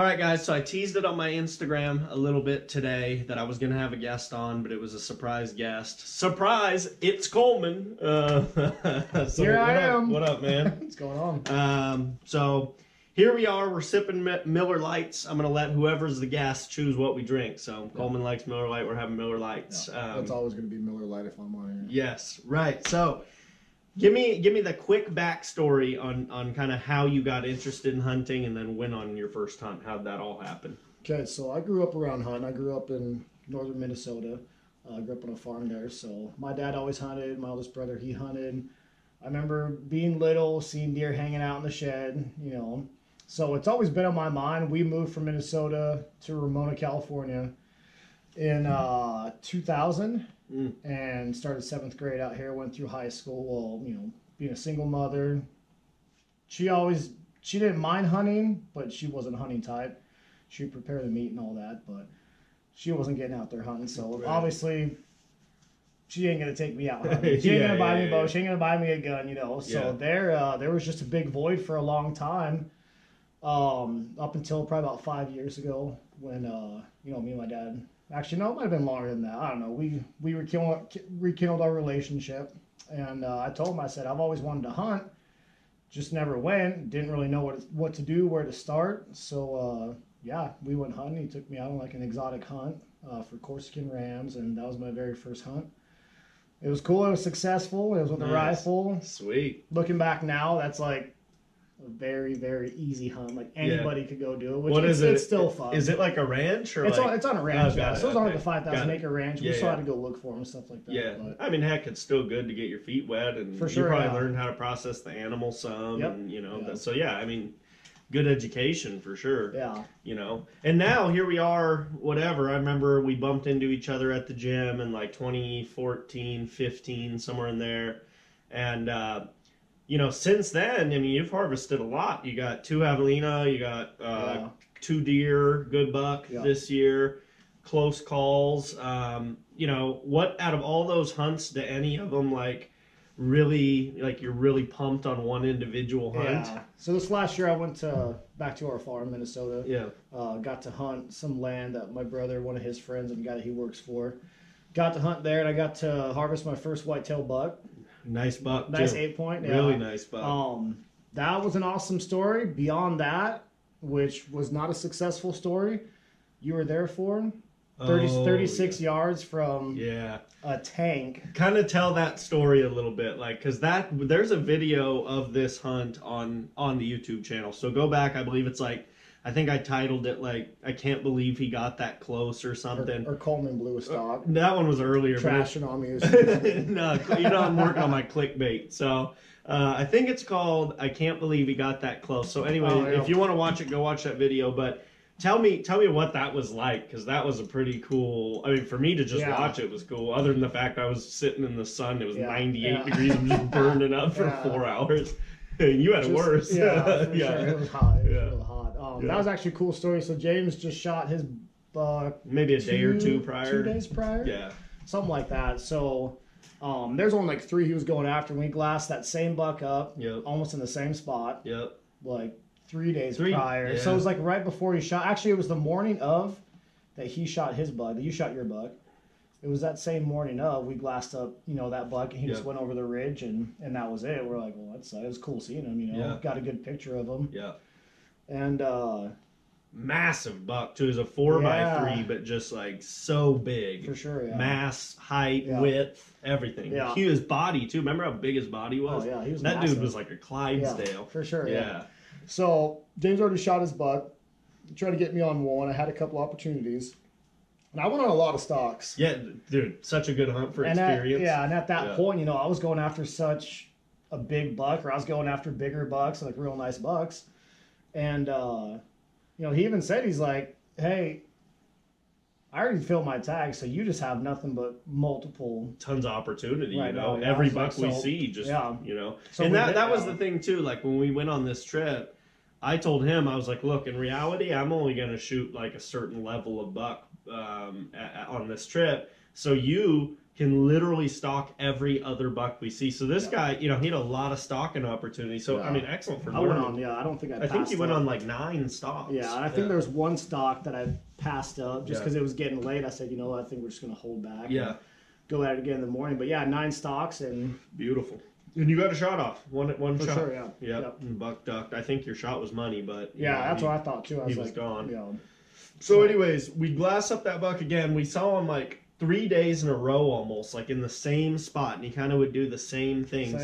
All right, guys, so I teased it on my Instagram a little bit today that I was going to have a guest on, but it was a surprise guest. Surprise! It's Coleman. So here I am. What up, man? What's going on? So here we are. We're sipping Miller Lights. I'm going to let whoever's the guest choose what we drink. So Coleman likes Miller Lite. We're having Miller Lights. Yeah, it's always going to be Miller Lite if I'm on here. Yes, right. So give me the quick backstory on kind of how you got interested in hunting and then went on your first hunt. How'd that all happen? Okay, so I grew up around hunting. I grew up in northern Minnesota. I grew up on a farm there. So my dad always hunted. My oldest brother, he hunted. I remember being little, seeing deer hanging out in the shed, you know. So it's always been on my mind. We moved from Minnesota to Ramona, California in 2000. And started 7th grade out here, went through high school. Well, you know, being a single mother, she didn't mind hunting, but she wasn't a hunting type. She'd prepare the meat and all that, but she wasn't getting out there hunting. So obviously, she ain't gonna take me out hunting. She ain't gonna buy me a bow. She ain't gonna buy me a gun, you know. So there was just a big void for a long time, up until probably about 5 years ago when you know, me and my dad. Actually, no, it might have been longer than that. I don't know. We rekindled our relationship, and I told him, I said, I've always wanted to hunt, just never went. Didn't really know what to do, where to start. So yeah, we went hunting. He took me out on like an exotic hunt for Corsican rams, and that was my very first hunt. It was cool. It was successful. It was with a rifle. Sweet. Looking back now, that's like a very, very easy hunt. Like anybody could go do it. Which what is it's still fun. Is it like a ranch or it's on a ranch? So it's on like a 5,000 acre ranch. We still had to go look for them and stuff like that. Yeah, but I mean, heck, it's still good to get your feet wet, and for sure, you probably learn how to process the animal some, and you know. So yeah, I mean, good education for sure. Yeah. You know, and now here we are. Whatever. I remember we bumped into each other at the gym in like 2014, 15, somewhere in there, and. You know, since then, I mean, you've harvested a lot. You got 2 javelina, you got 2 deer, good buck this year, close calls. You know, what out of all those hunts, do any of them like really, like you're really pumped on one individual hunt? Yeah. So this last year I went back to our farm, Minnesota. Yeah. Got to hunt some land that my brother, one of his friends, and the guy that he works for, got to hunt there, and I got to harvest my first whitetail buck. Nice buck. Nice 8-point. Yeah. Really nice buck. That was an awesome story. Beyond that, which was not a successful story, you were there for 36 yards from a tank. Kind of tell that story a little bit, like, because there's a video of this hunt on the YouTube channel. So go back. I believe it's like, I think I titled it like, I can't believe he got that close or something. Or Coleman blew a stock. That one was earlier. Trashing on me. No, you know, I'm working on my clickbait. So I think it's called, I can't believe he got that close. So anyway, if you want to watch it, go watch that video. But tell me what that was like, because that was a pretty cool, I mean, for me to just watch it was cool. Other than the fact I was sitting in the sun, it was 98 degrees, I'm just burning up for 4 hours. You had it worse. Yeah, for sure. It was hot. It was real hot. That was actually a cool story. So James just shot his buck maybe a day or two prior. 2 days prior? Yeah. Something like that. So there's only like 3 he was going after. We glassed that same buck up, almost in the same spot, like 3 days prior. So it was like right before he shot. Actually, it was the morning of that he shot his buck, that you shot your buck. It was that same morning of we glassed up, you know, that buck, and he just went over the ridge, and that was it. We're like, well, it was cool seeing him, you know. Got a good picture of him. Yeah. And massive buck too. It was a 4x3, but just like so big. For sure, Mass, height, width, everything. Yeah. His body too. Remember how big his body was? Oh yeah, he was that massive. Dude was like a Clydesdale. For sure. Yeah. So James already shot his buck. He tried to get me on one. I had a couple opportunities. And I went on a lot of stalks. Yeah, dude, such a good hunt for experience. And at that point, you know, I was going after such a big buck, or I was going after bigger bucks, like real nice bucks. And, you know, he even said, he's like, hey, I already filled my tag, so you just have nothing but multiple. Tons of opportunity, you know. Now, every buck we see, just, you know. So and that was the thing, too. Like, when we went on this trip, I told him, I was like, look, in reality, I'm only going to shoot, like, a certain level of buck on this trip. So you can literally stalk every other buck we see. So this guy, you know, he had a lot of stalking opportunities. So, I mean, excellent for learning. I went on, I don't think I think he went on like 9 stalks. Yeah, and I think there was one stalk that I passed up just because it was getting late. I said, you know what, I think we're just going to hold back. Yeah. Go at it again in the morning. But yeah, 9 stalks and... Beautiful. And you got a shot off. One for shot. Sure, yeah. Yep. And buck ducked. I think your shot was money, but... Yeah, that's what I thought too. He was gone. You know, so anyways, we glass up that buck again. We saw him like 3 days in a row almost, like in the same spot, and he kind of would do the same thing.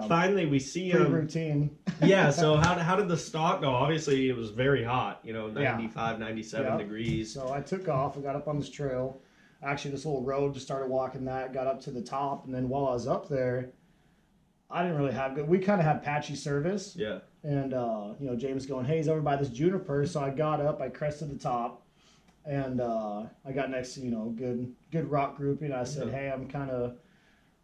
Finally we see him. Routine. Yeah, so how did the stalk go? Obviously it was very hot, you know, 95, 97 degrees. So I took off, I got up on this trail. Actually, this little road, just started walking that, got up to the top, and then while I was up there, I didn't really have good. We kind of had patchy service. Yeah. And, you know, James going, hey, he's over by this juniper. So I got up, I crested the top, and I got next to, you know, good rock grouping. I said, hey, I'm kind of,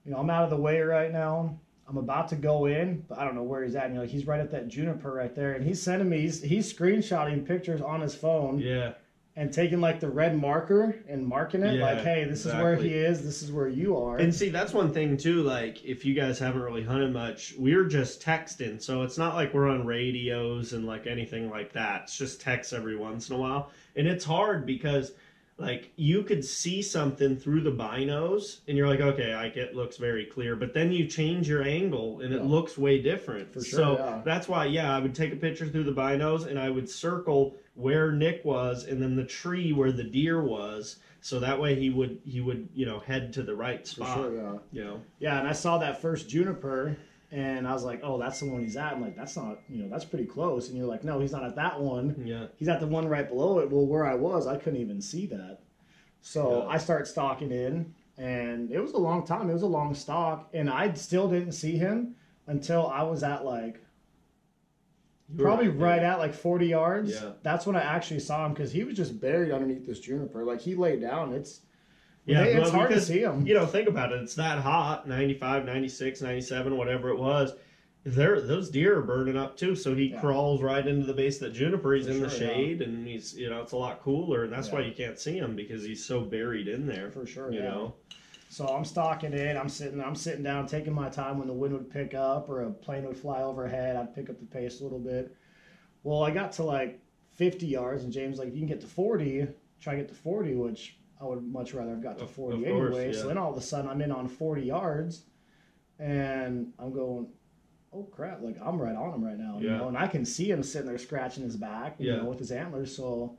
you know, I'm out of the way right now. I'm about to go in, but I don't know where he's at. And, you know, he's right at that juniper right there. And he's sending me, he's screenshotting pictures on his phone. Yeah. And taking like the red marker and marking it like, hey, this is where he is. This is where you are. And see, that's one thing too. Like, if you guys haven't really hunted much, we're just texting, so it's not like we're on radios and like anything like that. It's just text every once in a while, and it's hard because like you could see something through the binos, and you're like, okay, it looks very clear, but then you change your angle, and it looks way different. For sure, so that's why, I would take a picture through the binos, and I would circle where Nick was and then the tree where the deer was, so that way he would you know, head to the right spot. For sure, you know. Yeah, and I saw that first juniper and I was like, oh, that's the one he's at. I'm like, that's not, you know, that's pretty close. And you're like, no, he's not at that one. Yeah. He's at the one right below it. Well, where I was, I couldn't even see that. So I start stalking in, and it was a long time. It was a long stalk, and I still didn't see him until I was at like probably right at like 40 yards. Yeah. That's when I actually saw him, because he was just buried underneath this juniper. Like, he laid down. It's hard to see him. You know, think about it. It's that hot, 95, 96, 97, whatever it was. Those deer are burning up too, so he crawls right into the base of that juniper. He's in the shade, and he's, you know, it's a lot cooler, and that's why you can't see him, because he's so buried in there. For sure, you know. So I'm stalking in. I'm sitting down, taking my time. When the wind would pick up or a plane would fly overhead, I'd pick up the pace a little bit. Well, I got to like 50 yards, and James was like, if you can get to 40, try to get to 40, which I would much rather have got to 40 anyway. So then all of a sudden I'm in on 40 yards, and I'm going, oh crap, like I'm right on him right now, you know, and I can see him sitting there scratching his back, you know, with his antlers. So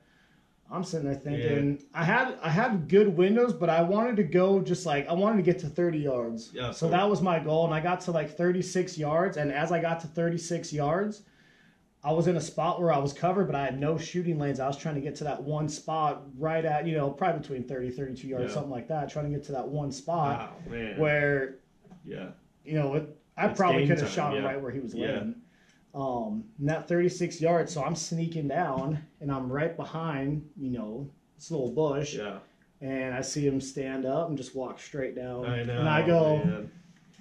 I'm sitting there thinking, I had good windows, but I wanted to go just like, I wanted to get to 30 yards. Yeah, so that was my goal, and I got to like 36 yards, and as I got to 36 yards, I was in a spot where I was covered, but I had no shooting lanes. I was trying to get to that one spot right at, you know, probably between 30, 32 yards, something like that, trying to get to that one spot where, you know, I probably could have shot him right where he was laying. And that 36 yards, so I'm sneaking down, and I'm right behind, you know, this little bush. Yeah. And I see him stand up and just walk straight down. I know. And I go,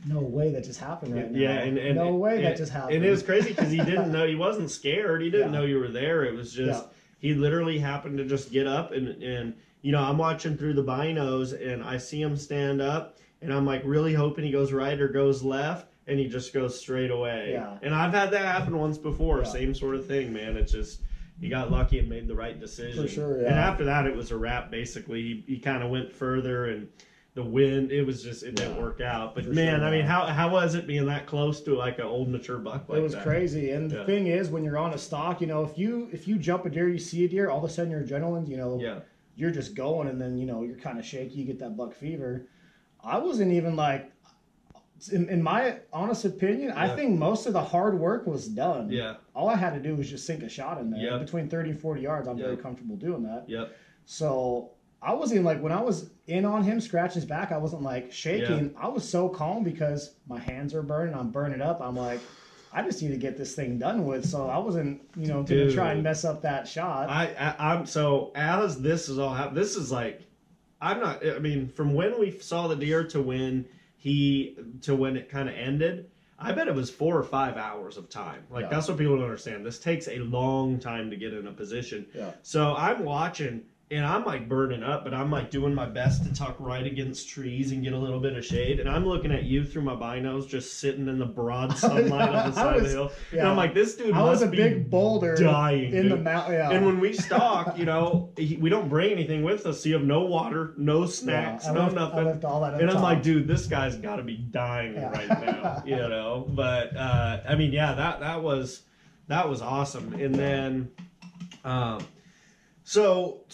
no way that just happened right now. Yeah, and no way that just happened. And it was crazy because he didn't know, he wasn't scared. He didn't know you were there. It was just, he literally happened to just get up, and you know, I'm watching through the binos, and I see him stand up, and I'm like really hoping he goes right or goes left, and he just goes straight away. Yeah. And I've had that happen once before. Same sort of thing, man. It's just, he got lucky and made the right decision. For sure, And after that, it was a wrap, basically. He kind of went further, and the wind, it was just, it didn't work out. But man, I mean, how was it being that close to like an old mature buck like that? It was crazy. And the thing is, when you're on a stalk, you know, if you jump a deer, you see a deer, all of a sudden your adrenaline, you know, you're just going, and then, you know, you're kind of shaky, you get that buck fever. I wasn't even like, in my honest opinion, I think most of the hard work was done. Yeah. All I had to do was just sink a shot in there. Between 30 and 40 yards, I'm very comfortable doing that. Yep. So I wasn't even like, when I was in on him, scratching his back, I wasn't like shaking. I was so calm because my hands are burning. I'm burning up. I'm like, I just need to get this thing done with. So I wasn't, you know, going to try and mess up that shot. I'm so, as this is all happening, this is like, I'm not, I mean, from when we saw the deer to when it kind of ended, I bet it was 4 or 5 hours of time. Like, that's what people don't understand. This takes a long time to get in a position. Yeah. So I'm watching, and I'm like burning up, but I'm like doing my best to tuck right against trees and get a little bit of shade. And I'm looking at you through my binos, just sitting in the broad sunlight on the side of the hill. Yeah. And I'm like, this dude must be big boulder dying in the mountain. Yeah. And when we stalk, you know, we don't bring anything with us. So you have no water, no snacks, nothing. I left all that and I'm like, dude, this guy's got to be dying right now, you know. But I mean, yeah, that was awesome. And then, so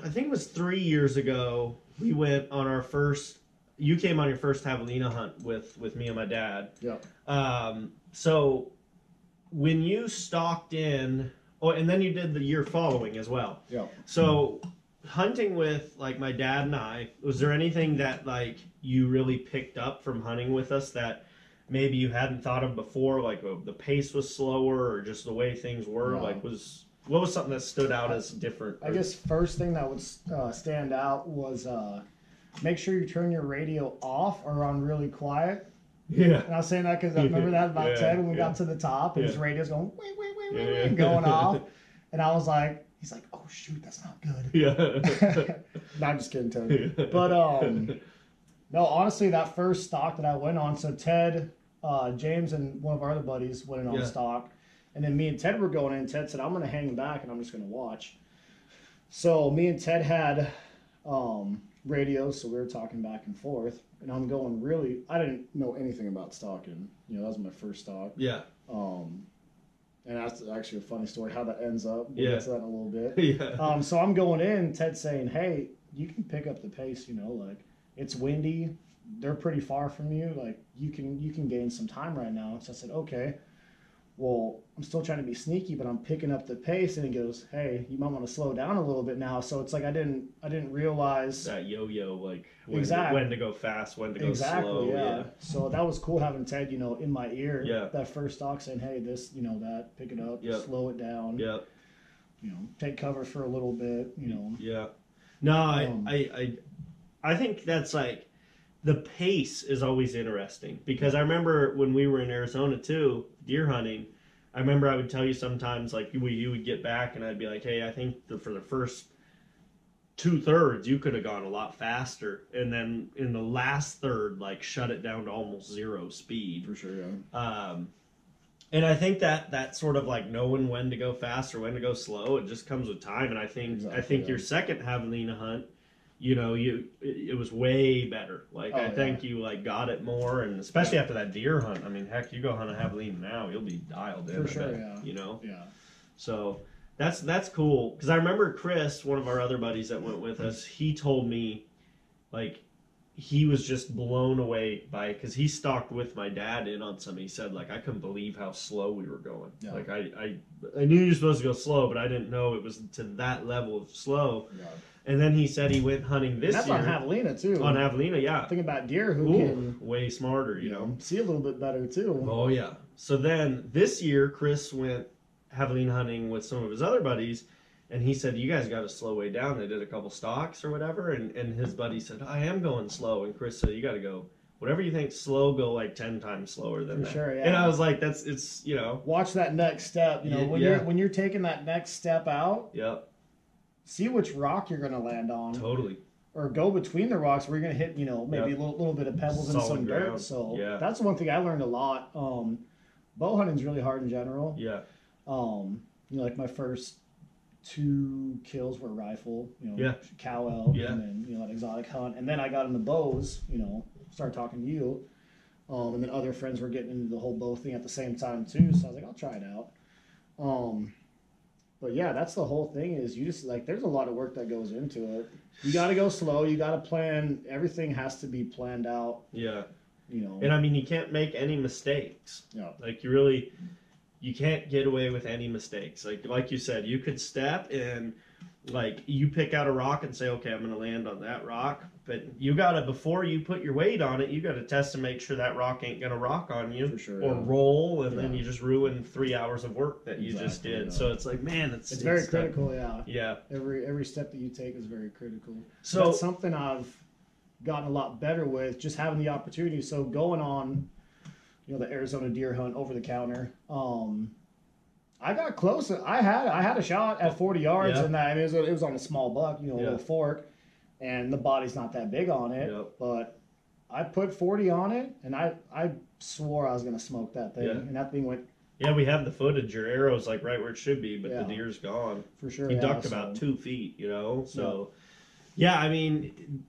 I think it was 3 years ago, we went on our first, you came on your first javelina hunt with me and my dad. Yeah. So when you stalked in, and then you did the year following as well. Yeah. So hunting with like my dad and I, was there anything that like you really picked up from hunting with us that maybe you hadn't thought of before? Like the pace was slower or just the way things were? No. Like what was something that stood out as different? I guess first thing that would stand out was make sure you turn your radio off or on really quiet. Yeah. And I was saying that because I remember that about Ted when we got to the top and his radio's going wait, going off. And I was like, he's like, oh shoot, that's not good. Yeah. No, I'm just kidding, Ted. But no, honestly, that first stalk that I went on, so Ted, James, and one of our other buddies went in on stalk. And then me and Ted were going in. Ted said, I'm going to hang back and I'm just going to watch. So me and Ted had radios, so we were talking back and forth. And I'm going really, I didn't know anything about stalking. You know, that was my first stalk. Yeah. And that's actually a funny story how that ends up. We'll Yeah. get to that in a little bit. Yeah. So I'm going in, Ted's saying, hey, you can pick up the pace, you know, like it's windy. They're pretty far from you. Like you can gain some time right now. So I said, okay. Well, I'm still trying to be sneaky, but I'm picking up the pace. And he goes, hey, you might want to slow down a little bit now. So it's like I didn't realize that yo-yo, like when, exactly. when to go fast, when to go exactly, slow. Yeah. So that was cool having Ted, you know, in my ear. Yeah. That first stalk saying, hey, this, you know, that, pick it up, Yep. slow it down. Yep. You know, take cover for a little bit, you know. Yeah. No, I think that's like the pace is always interesting because I remember when we were in Arizona too, deer hunting, I remember I would tell you sometimes like you would get back and I'd be like, hey, I think for the first 2/3 you could have gone a lot faster, and then in the last third like shut it down to almost zero speed. For sure, yeah. And I think that sort of like knowing when to go fast or when to go slow, it just comes with time. And I think your second javelina hunt, you know, it was way better. Like I think you like got it more, and especially after that deer hunt. I mean, heck, you go hunt a javelina now, you'll be dialed in. For sure, yeah. You know. Yeah. So that's cool because I remember Chris, one of our other buddies that went with us, he told me like he was just blown away by, because he stalked with my dad in on some. He said like I couldn't believe how slow we were going. Yeah. Like I knew you were supposed to go slow, but I didn't know it was to that level of slow. Yeah. And then he said he went hunting this year. That's on javelina too. On javelina, yeah. Thinking about deer who can way smarter, you know. See a little bit better too. Oh yeah. So then this year Chris went javelina hunting with some of his other buddies. And he said, you guys got to slow way down. They did a couple stalks or whatever. And his buddy said, I am going slow. And Chris said, you got to go, whatever you think slow, go like 10 times slower than that. Sure, yeah. And I was like, it's, you know. Watch that next step. You know, when you're taking that next step out. Yep. See which rock you're going to land on. Totally. Or go between the rocks where you're going to hit, you know, maybe a little bit of pebbles and some dirt. So that's one thing I learned a lot. Bow hunting's really hard in general. Yeah. You know, like my first 2 kills were rifle, you know, cow elk, and then, you know, that exotic hunt. And then I got into bows, you know, started talking to you. And then other friends were getting into the whole bow thing at the same time too. So I was like, I'll try it out. But yeah, that's the whole thing is you just like, there's a lot of work that goes into it. You got to go slow. You got to plan. Everything has to be planned out. Yeah. You know. And I mean, you can't make any mistakes. Yeah. Like you can't get away with any mistakes. Like you said, you could step and like you pick out a rock and say, okay, I'm going to land on that rock. But you got to, before you put your weight on it, you got to test to make sure that rock ain't going to rock on you. For sure, or roll, and then you just ruin 3 hours of work that you just did. Yeah. So it's like, man, it's very critical. Yeah. Yeah. Every step that you take is very critical. So that's something I've gotten a lot better with, just having the opportunity. So going on, you know, the Arizona deer hunt over the counter. I got close. I had a shot at 40 yards, Yeah. and it was on a small buck, a Yeah. little fork, and the body's not that big on it. Yep. But I put 40 on it, and I swore I was gonna smoke that thing, Yeah. and that thing went Yeah, we have the footage. Your arrow's like right where it should be, but Yeah. the deer's gone. for sure. He yeah, ducked so- about 2 feet, So, yeah, I mean,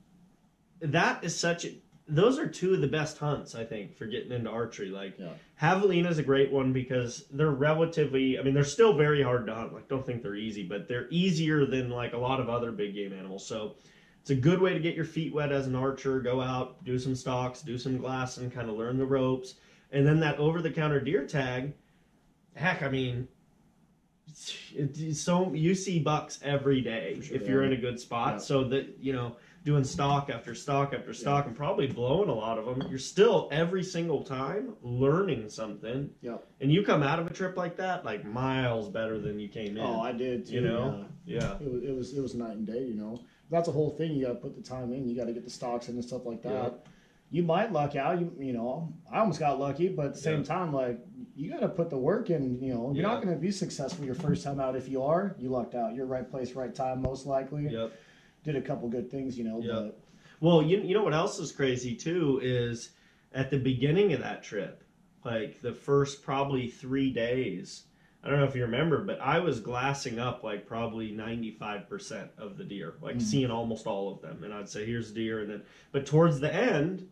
that is such. Those are two of the best hunts, I think, for getting into archery. Like, Yeah. Javelina's a great one because they're relatively. I mean, they're still very hard to hunt. Like, don't think they're easy, but they're easier than like a lot of other big game animals. So, it's a good way to get your feet wet as an archer. Go out, do some stalks, do some glassing, kind of learn the ropes, and then that over-the-counter deer tag. Heck, I mean, so you see bucks every day For sure, if you're yeah. in a good spot. Yeah. So that doing stock after stock after stock and probably blowing a lot of them, you're still every single time learning something. Yep. And you come out of a trip like that like miles better than you came in. Oh, I did too. Yeah. It was night and day. That's a whole thing. You got to put the time in. You got to get the stocks in and stuff like that. Yeah. You might luck out. I almost got lucky, but at the same time, like you got to put the work in. You're not going to be successful your first time out. If you are, you lucked out. You're right place, right time, most likely. Yep. Did a couple good things, Yep. but Well, you know what else is crazy too is at the beginning of that trip, like the first probably 3 days. I don't know if you remember, but I was glassing up like probably 95% of the deer, like seeing almost all of them. And I'd say, here's deer. And then, but towards the end,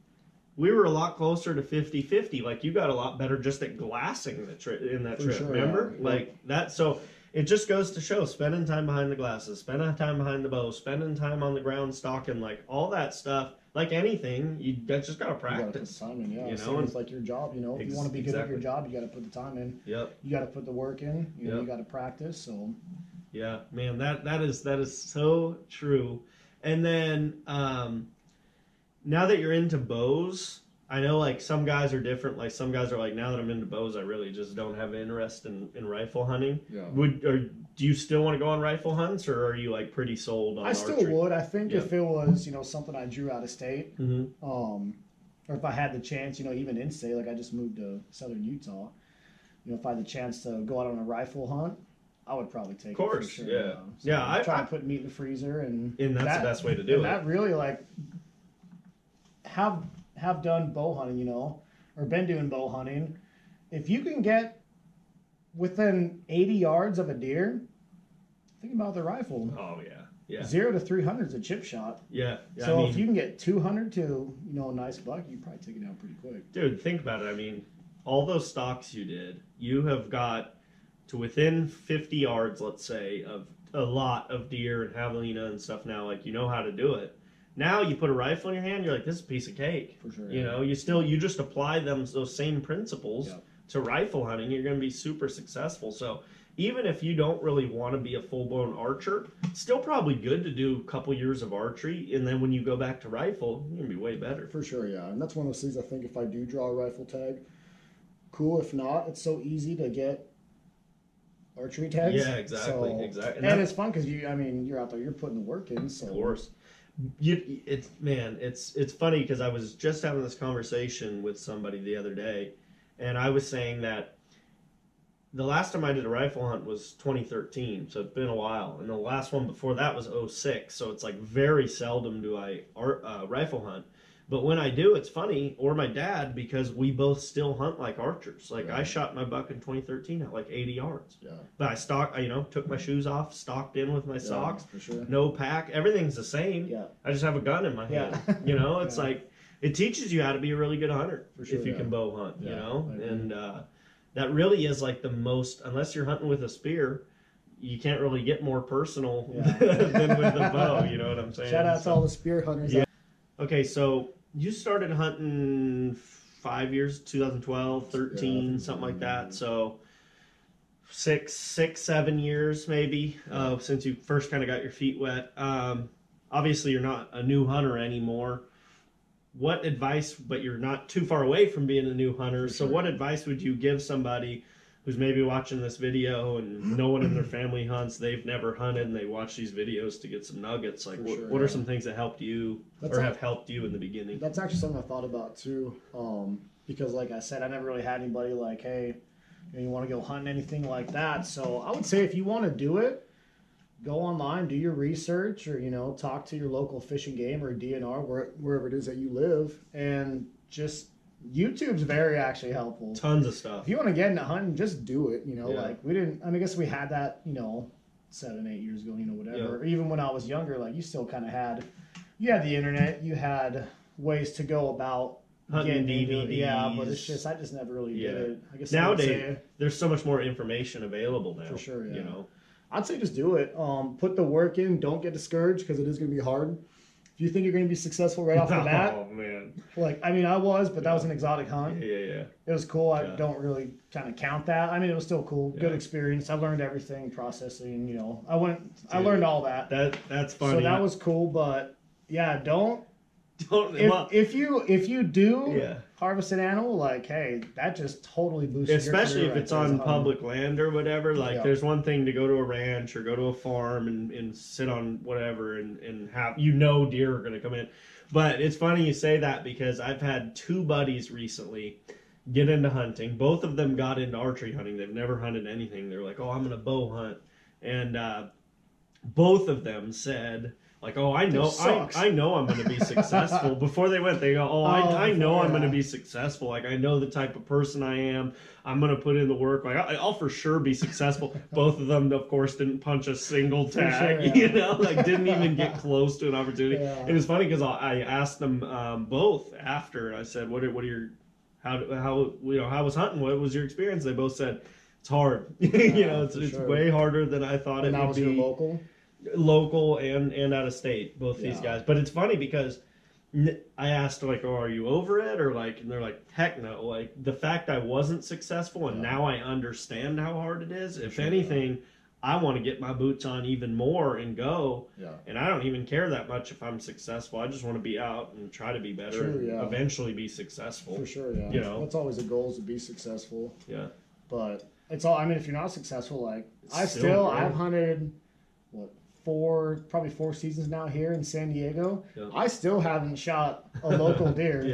we were a lot closer to 50-50. Like you got a lot better just at glassing in that For trip. sure, Remember? yeah. Like that. So it just goes to show spending time behind the glasses, spending time behind the bow, spending time on the ground stalking, like all that stuff. Like anything, you just got to you got to put practice. the time in. Yeah, You know, it's like your job. If you want to be good at your job, you got to put the time in. Yep. You got to put the work in. You Yep. got to practice. So Yeah, man, that is so true. And then now that you're into bows, I know like some guys are different. Like some guys are like, now that I'm into bows, I really just don't have interest in rifle hunting. Yeah. Do you still want to go on rifle hunts, or are you like pretty sold on I archery? still would. I think Yeah. if it was something I drew out of state, Mm-hmm. or if I had the chance, even in state, like I just moved to southern Utah, if I had the chance to go out on a rifle hunt, I would probably take Of course, it for sure. yeah. So Yeah, I'm trying I- to put meat in the freezer, and that's the best way to do it. That really like have done bow hunting, or been doing bow hunting. If you can get within 80 yards of a deer, think about the rifle. Oh yeah. 0 to 300 is a chip shot. Yeah. So I mean, if you can get 200 to a nice buck, you probably take it down pretty quick. dude, think about it. I mean, all those stalks you did, you have got to within 50 yards, let's say, of a lot of deer and javelina and stuff now. Like, you know how to do it. Now you put a rifle in your hand, you're like, this is a piece of cake. For sure. You just apply those same principles Yeah. to rifle hunting, you're going to be super successful. So even if you don't really want to be a full-blown archer, it's still probably good to do a couple years of archery, and then when you go back to rifle, you're going to be way better. For sure, yeah. And that's one of those things I think if I do draw a rifle tag, cool. If not, it's so easy to get archery tags. Yeah, exactly, exactly. And it's fun because you're out there, you're putting the work in. So Of course. It's funny because I was just having this conversation with somebody the other day, and I was saying that the last time I did a rifle hunt was 2013, so it's been a while, and the last one before that was 2006, so it's like very seldom do I rifle hunt. But when I do, it's funny, or my dad, because we both still hunt like archers. Like, Yeah. I shot my buck in 2013 at like 80 yards. yeah, But I took my shoes off, stalked in with my socks, for sure. no pack, everything's the same. Yeah, I just have a gun in my hand. Yeah. It's Yeah. like, it teaches you how to be a really good hunter For sure, if you yeah. can bow hunt, Yeah, I agree. And that really is like the most, unless you're hunting with a spear, you can't really get more personal Yeah. than with a bow, you know what I'm saying? Shout out to all the spear hunters. Yeah. Okay, so you started hunting 5 years, 2012, 13, Yeah. something like that. So 7 years maybe since you first kind of got your feet wet. Obviously, you're not a new hunter anymore. What advice, but you're not too far away from being a new hunter. So sure. what advice would you give somebody who's maybe watching this video and no one in their family hunts, they've never hunted, and they watch these videos to get some nuggets? Like, For what, sure, what are yeah. some things that helped you That's or all- have helped you in the beginning? That's actually something I thought about too. Because like I said, I never really had anybody like, hey, you want to go hunting, anything like that. So I would say if you want to do it, go online, do your research, or talk to your local Fish and Game or DNR, wherever it is that you live, and just YouTube's very actually helpful. Tons of stuff. If you want to get into hunting, just do it. Like we didn't. I mean, I guess we had that 7-8 years ago. Whatever. Yeah. Or even when I was younger, like you still kind of had. You had the internet. You had ways to go about hunting getting into it. DVDs. Yeah, but it's just I just never really did it. I guess nowadays there's so much more information available now. For sure. Yeah. I'd say just do it. Put the work in. Don't get discouraged because it is going to be hard. If you think you're going to be successful right off the bat, oh man! I was, but that was an exotic hunt. Yeah. It was cool. I don't really kind of count that. I mean, it was still cool. Good experience. I learned everything, processing. I learned all that. That's funny. So that was cool, but don't. If you do harvest an animal, hey, that just totally boosts. Especially your if it's on public land or whatever. There's one thing to go to a ranch or go to a farm and sit on whatever and have deer are going to come in. But it's funny you say that because I've had 2 buddies recently get into hunting. Both of them got into archery hunting. They've never hunted anything. They're like, "Oh, I'm going to bow hunt," and both of them said. I know I'm going to be successful. Before they went, they go, I know I'm going to be successful. I know the type of person I am. I'm going to put in the work. I'll for sure be successful. Both of them, of course, didn't punch a single tag. Sure, didn't even get close to an opportunity. Yeah. It was funny because I asked them both after. I said, "What are your how was hunting? What was your experience?" They both said, "It's hard. It's way harder than I thought it would be." And that was your local and out of state, both these guys. But it's funny because I asked are you over it or and they're like, heck no. The fact I wasn't successful and now I understand how hard it is. If anything, I want to get my boots on even more and go. Yeah. And I don't even care that much if I'm successful. I just want to be out and try to be better and eventually be successful. For sure, yeah. That's always the goal, is to be successful. Yeah. But it's all. I mean, if you're not successful, I've hunted probably 4 seasons now here in San Diego. Yep. I still haven't shot a local deer.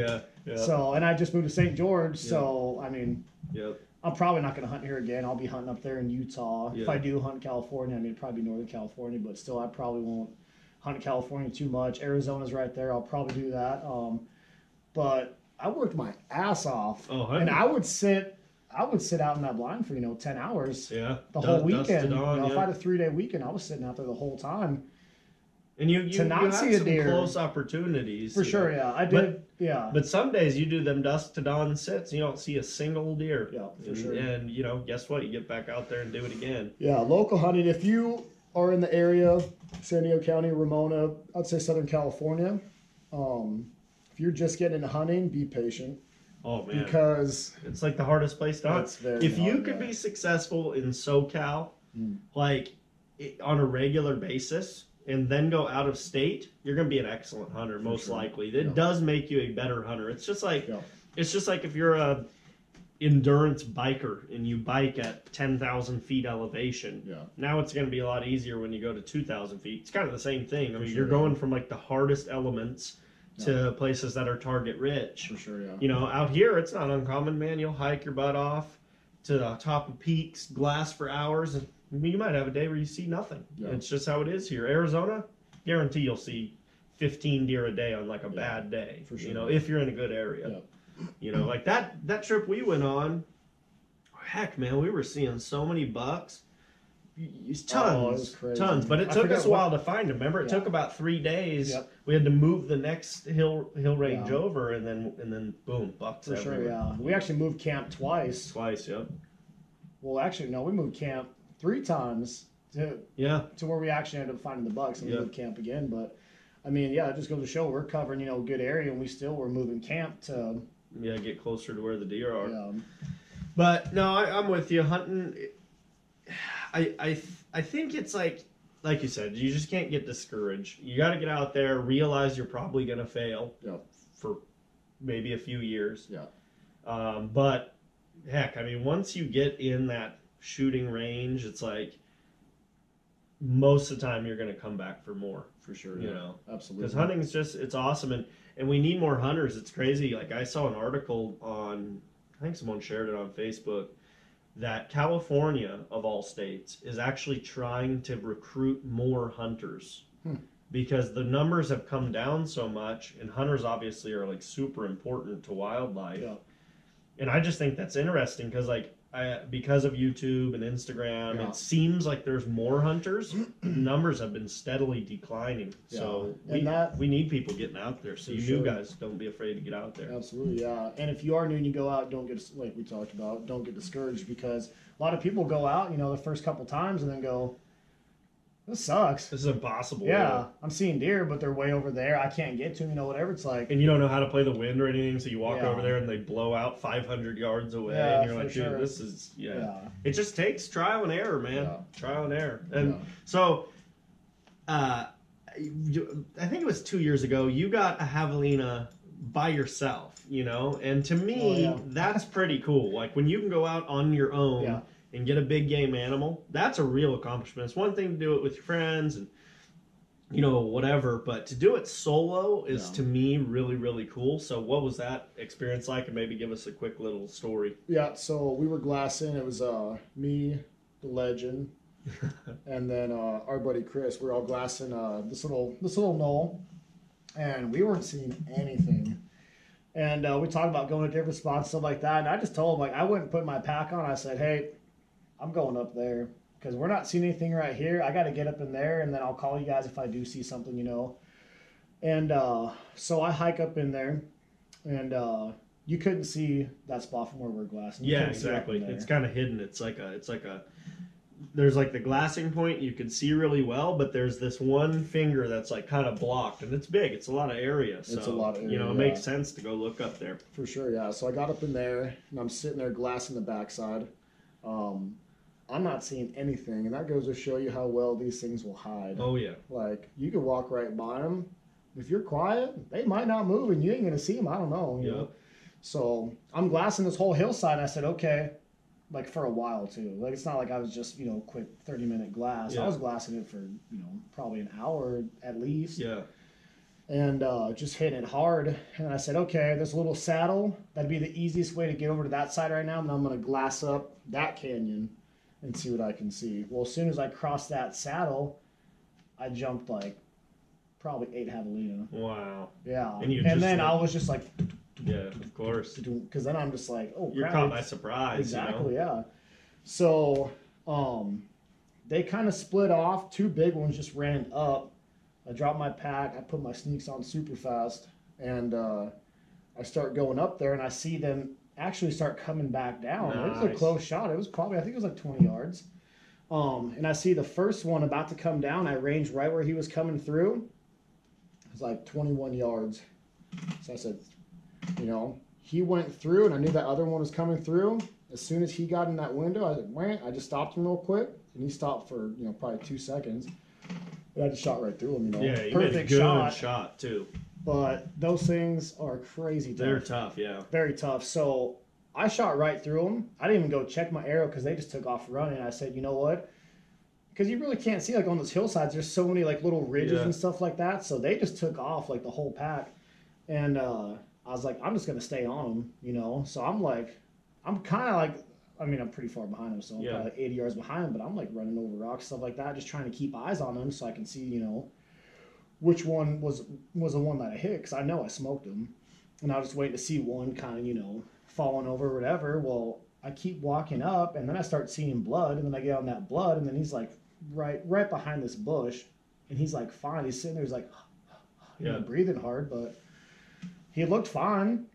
Yeah. So, and I just moved to St. George. Yep. So, I mean, yep. I'm probably not going to hunt here again. I'll be hunting up there in Utah. Yep. If I do hunt California, I mean, it'd probably be Northern California, but still, I probably won't hunt California too much. Arizona's right there. I'll probably do that. But I worked my ass off. And I would sit out in that blind for 10 hours. Yeah, the whole weekend. If I had a 3-day weekend, I was sitting out there the whole time. And you had see a deer. Close opportunities for sure. Yeah, I did. But some days you do them dusk to dawn sits, you don't see a single deer. Yeah, for sure. And guess what? You get back out there and do it again. Yeah, local hunting. If you are in the area, San Diego County, Ramona, I'd say Southern California. If you're just getting into hunting, be patient. Oh man, because it's the hardest place to hunt. If you could be successful in SoCal, on a regular basis, and then go out of state, you're going to be an excellent hunter, most likely. It does make you a better hunter. It's just like if you're a endurance biker and you bike at 10,000 feet elevation. Yeah. Now it's going to be a lot easier when you go to 2,000 feet. It's kind of the same thing. I mean, you're going from the hardest elements to places that are target rich. For sure, yeah. Out here, it's not uncommon, man. You'll hike your butt off to the top of peaks, glass for hours, and you might have a day where you see nothing. Yeah. It's just how it is here. Arizona, guarantee you'll see 15 deer a day on a bad day. For sure. If you're in a good area. Yeah. That trip we went on, heck, man, we were seeing so many bucks. Tons. But it took us a while to find them. Remember, it took about 3 days. Yep. We had to move the next hill range over, and then boom, bucks everywhere. Sure, yeah. We actually moved camp twice. Yep. Well, actually, no, we moved camp 3 times to where we actually ended up finding the bucks, and we moved camp again. But I mean, it just goes to show we're covering a good area, and we still were moving camp to get closer to where the deer are. Yeah. But no, I'm with you. Hunting. I think it's like you said, you just can't get discouraged. You got to get out there, realize you're probably going to fail for maybe a few years. Yeah. But heck, I mean, once you get in that shooting range, it's most of the time you're going to come back for more. For sure. Absolutely. Because hunting is it's awesome. And we need more hunters. It's crazy. I saw an article on, I think someone shared it on Facebook, that California, of all states, is actually trying to recruit more hunters because the numbers have come down so much, and hunters obviously are like super important to wildlife. Yeah. And I just think that's interesting because because of YouTube and Instagram, Yeah. it seems like there's more hunters. Numbers have been steadily declining. Yeah. So And we need people getting out there. So For you sure. new guys, don't be afraid to get out there. Absolutely, yeah. And if you are new and you go out, don't get, like we talked about, don't get discouraged, because a lot of people go out, you know, the first couple times and then go, this sucks. This is impossible. Yeah, I'm seeing deer, but they're way over there. I can't get to them, you know, whatever it's like. And you don't know how to play the wind or anything, so you walk Yeah. over there and they blow out 500 yards away. Yeah, and you're for like, dude, sure. this is, Yeah. It just takes trial and error, man. Yeah. Trial and error. And Yeah. so, I think it was 2 years ago, you got a javelina by yourself, you know? And to me, that's pretty cool. Like, when you can go out on your own Yeah. and get a big game animal, that's a real accomplishment. It's one thing to do it with your friends and, you know, whatever, but to do it solo is, to me, really, really cool. So what was that experience like? And maybe give us a quick little story. Yeah, so we were glassing. It was me, the legend, and then our buddy Chris. We were all glassing this little knoll, and we weren't seeing anything. And we talked about going to different spots, stuff like that. And I just told him, like, I wouldn't put my pack on. I said, hey, I'm going up there because we're not seeing anything right here. I got to get up in there, and then I'll call you guys if I do see something, you know. And so I hike up in there, and you couldn't see that spot from where we're glassing. You Yeah, couldn't see up exactly. in there. It's kind of hidden. It's like a there's like the glassing point you can see really well, but there's this one finger that's like kind of blocked, and it's big. It's a lot of area. So, It's a lot of area, you know, it yeah. makes sense to go look up there. For sure, yeah. So I got up in there, and I'm sitting there glassing the backside. I'm not seeing anything, and that goes to show you how well these things will hide. Oh yeah. Like, you can walk right by them. If you're quiet, they might not move, and you ain't gonna see them. I don't know. You know? So I'm glassing this whole hillside, and I said, okay, like for a while too. Like, it's not like I was just, you know, quick 30-minute glass. Yeah. I was glassing it for, you know, probably an hour at least. Yeah. And just hitting it hard. And I said, okay, this little saddle, that'd be the easiest way to get over to that side right now. And I'm going to glass up that canyon and see what I can see. Well, as soon as I crossed that saddle, I jumped like probably 8 javelina. Wow. Yeah. And then I was just like, yeah, of course. because then I'm just like, oh, You're crap. caught by surprise. Exactly, You know? yeah. So they kind of split off. 2 big ones just ran up. I dropped my pack. I put my sneaks on super fast, and I start going up there, and I see them actually start coming back down. It was a Nice. close shot. It was probably, I think it was like 20 yards. And I see the first one about to come down. I ranged right where he was coming through. It was like 21 yards. So I said, you know, he went through, and I knew that other one was coming through. As soon as he got in that window, I said, wham, I just stopped him real quick, and he stopped for, you know, probably 2 seconds. And I just shot right through him, you know. Yeah, you Perfect made a good shot. shot too. But those things are crazy tough. They're tough, yeah. Very tough. So I shot right through them. I didn't even go check my arrow because they just took off running. I said, you know what? Because you really can't see, like, on those hillsides, there's so many, like, little ridges and stuff like that. So they just took off, like, the whole pack. And I was like, I'm just going to stay on them, you know. So I'm like, I'm kind of like, I mean, I'm pretty far behind them, so I'm probably like 80 yards behind them, but I'm like running over rocks, stuff like that, just trying to keep eyes on them so I can see, you know, which one was the one that I hit, because I know I smoked them. And I was just waiting to see one kind of, you know, falling over or whatever. Well, I keep walking up, and then I start seeing blood, and then I get on that blood, and then he's like right behind this bush, and he's like fine. He's sitting there, he's like, you know, breathing hard, but he looked fine.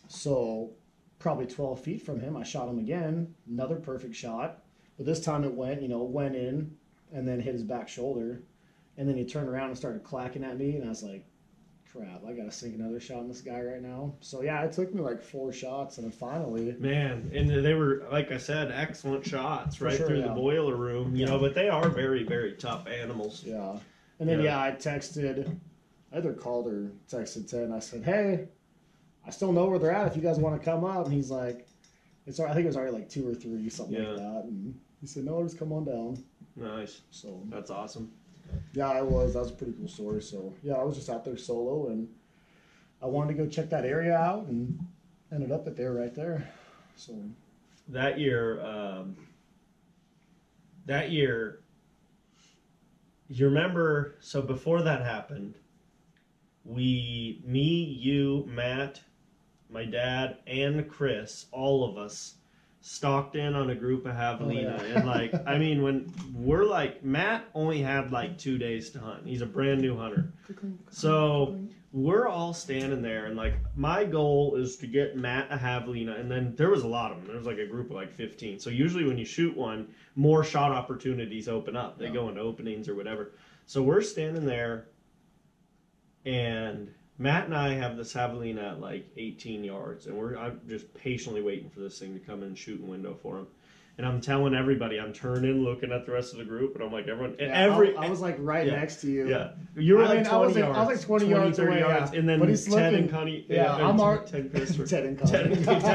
So probably 12 feet from him, I shot him again, another perfect shot, but this time it went in and then hit his back shoulder, and then he turned around and started clacking at me, and I was like, crap, I gotta sink another shot in this guy right now. So yeah, it took me like 4 shots, and then finally, man, and they were, like I said, excellent shots right through the boiler room, you know, but they are very, very tough animals. Yeah. And then I texted, I either called or texted Ted, and I said, hey, I still know where they're at if you guys want to come up. And he's like, I think it was already like 2 or 3, something like that. And he said, no, just come on down. Nice. So that's awesome. Yeah, that was a pretty cool story. So yeah, I was just out there solo, and I wanted to go check that area out, and ended up at there right there. So that year, you remember, so before that happened, me, you, Matt, my dad, and Chris, all of us, stalked in on a group of javelina. Oh, yeah. And, like, I mean, when we're like, Matt only had, like, 2 days to hunt. He's a brand new hunter. So we're all standing there, and, like, my goal is to get Matt a javelina. And then there was a lot of them. There was, like, a group of, like, 15. So usually when you shoot one, more shot opportunities open up. They go into openings or whatever. So we're standing there, and Matt and I have this javelina at like 18 yards, and I'm just patiently waiting for this thing to come in and shoot in window for him. And I'm telling everybody, I'm turning, looking at the rest of the group, and I'm like, everyone, I was like right next to you. Yeah, you were like 20 yards. I was like 20 yards 30 away, yards, and then Ted and Connie. Ted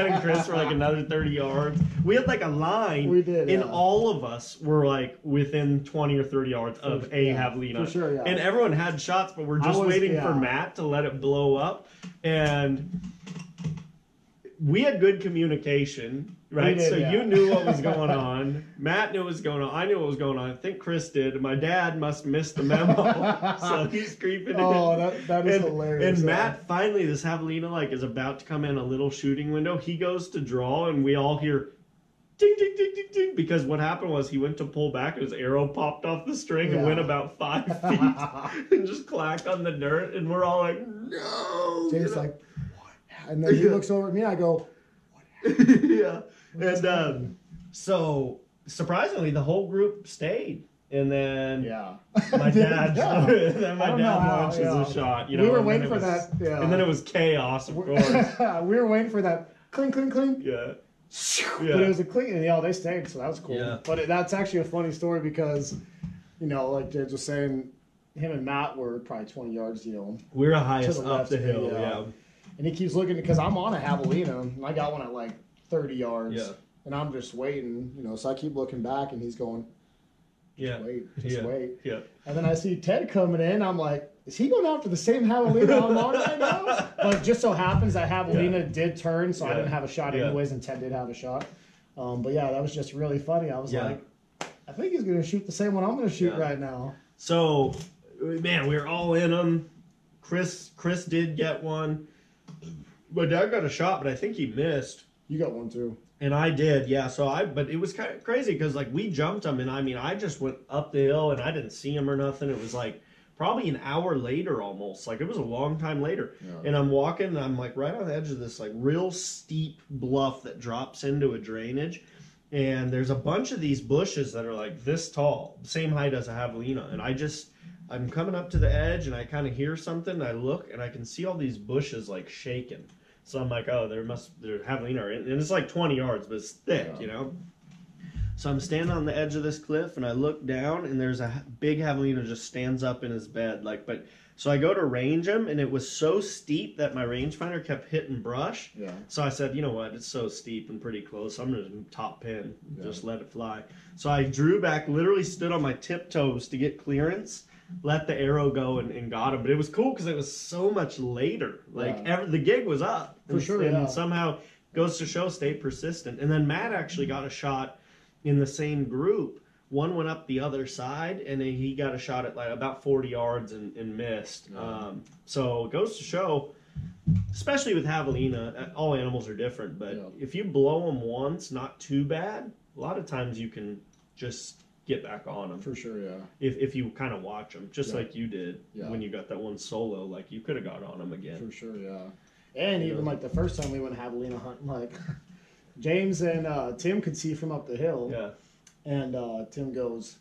and Chris were like another 30 yards. We had like a line. We did, and all of us were like within 20 or 30 yards of a javelina. For sure, yeah. And everyone had shots, but we're just waiting for Matt to let it blow up. And we had good communication. Right, did, so you knew what was going on. Matt knew what was going on. I knew what was going on. I think Chris did. My dad must have missed the memo, so he's creeping in. Oh, that is hilarious. And Matt, finally, this javelina like is about to come in a little shooting window. He goes to draw, and we all hear ding, ding, ding, ding, ding. Because what happened was he went to pull back, and his arrow popped off the string and went about 5 feet and just clacked on the dirt. And we're all like, no. James like, what? And then he looks over at me, and I go, yeah. And so surprisingly, the whole group stayed. And then my dad, launches a shot. You know, we were waiting for that. Yeah. And then it was chaos, of course. We were waiting for that clink, clink, clink. Yeah. But it was a clink, and they stayed, so that was cool. Yeah. But that's actually a funny story because, you know, like James was saying, him and Matt were probably 20 yards, you know. We're the highest up the hill, yeah. And he keeps looking because I'm on a javelina, and I got one at like 30 yards. Yeah. And I'm just waiting, you know, so I keep looking back, and he's going, just wait. Yeah. And then I see Ted coming in. I'm like, is he going after the same javelina I'm on right now? But it just so happens that javelina did turn, so I didn't have a shot anyways, and Ted did have a shot. But yeah, that was just really funny. I was like, I think he's going to shoot the same one I'm going to shoot right now. So, man, we were all in them. Chris did get one. My dad got a shot, but I think he missed. You got one too. And I did, yeah. But it was kind of crazy because, like, we jumped him, and I mean, I just went up the hill, and I didn't see him or nothing. It was, like, probably an hour later almost. Like, it was a long time later. Yeah. And I'm walking, and I'm, like, right on the edge of this, like, real steep bluff that drops into a drainage. And there's a bunch of these bushes that are, like, this tall, same height as a javelina. And I'm coming up to the edge, and I kind of hear something, and I look, and I can see all these bushes, like, shaking. So I'm like, oh, they're javelina, and it's like 20 yards, but it's thick, you know? So I'm standing on the edge of this cliff, and I look down, and there's a big javelina just stands up in his bed. So I go to range him, and it was so steep that my rangefinder kept hitting brush. Yeah. So I said, you know what, it's so steep and pretty close, I'm going to top pin, just let it fly. So I drew back, literally stood on my tiptoes to get clearance, let the arrow go and got him. But it was cool because it was so much later. Like, the gig was up. And somehow, goes to show, stay persistent. And then Matt actually got a shot in the same group. One went up the other side, and then he got a shot at like about 40 yards and missed. So it goes to show, especially with javelina, all animals are different. But if you blow them once, not too bad, a lot of times you can just get back on them. For sure, yeah. If you kind of watch them, just like you did when you got that one solo, like you could have got on them again. For sure, yeah. And even like the first time we went javelina hunting, like James and Tim could see from up the hill. Yeah. And Tim goes,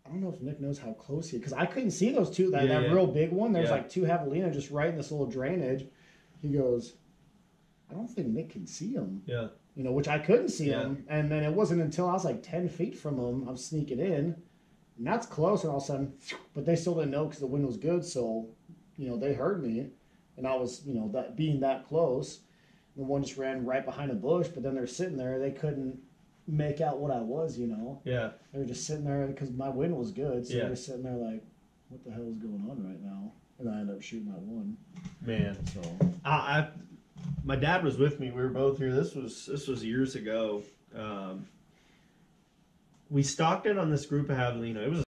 I don't know if Nick knows how close he is, because I couldn't see those two. That real big one, there's like two javelina just right in this little drainage. He goes, I don't think Nick can see him. Yeah. You know, which I couldn't see him. And then it wasn't until I was like 10 feet from him, I'm sneaking in. And that's close, and all of a sudden, but they still didn't know because the wind was good. So, you know, they heard me. And I was, you know, that being that close. The one just ran right behind a bush, but then they're sitting there. They couldn't make out what I was, you know. Yeah. They were just sitting there because my wind was good. So they were sitting there like, what the hell is going on right now? And I ended up shooting that one. Man. So my dad was with me. We were both here. This was years ago, we stocked it on this group of javelina. It was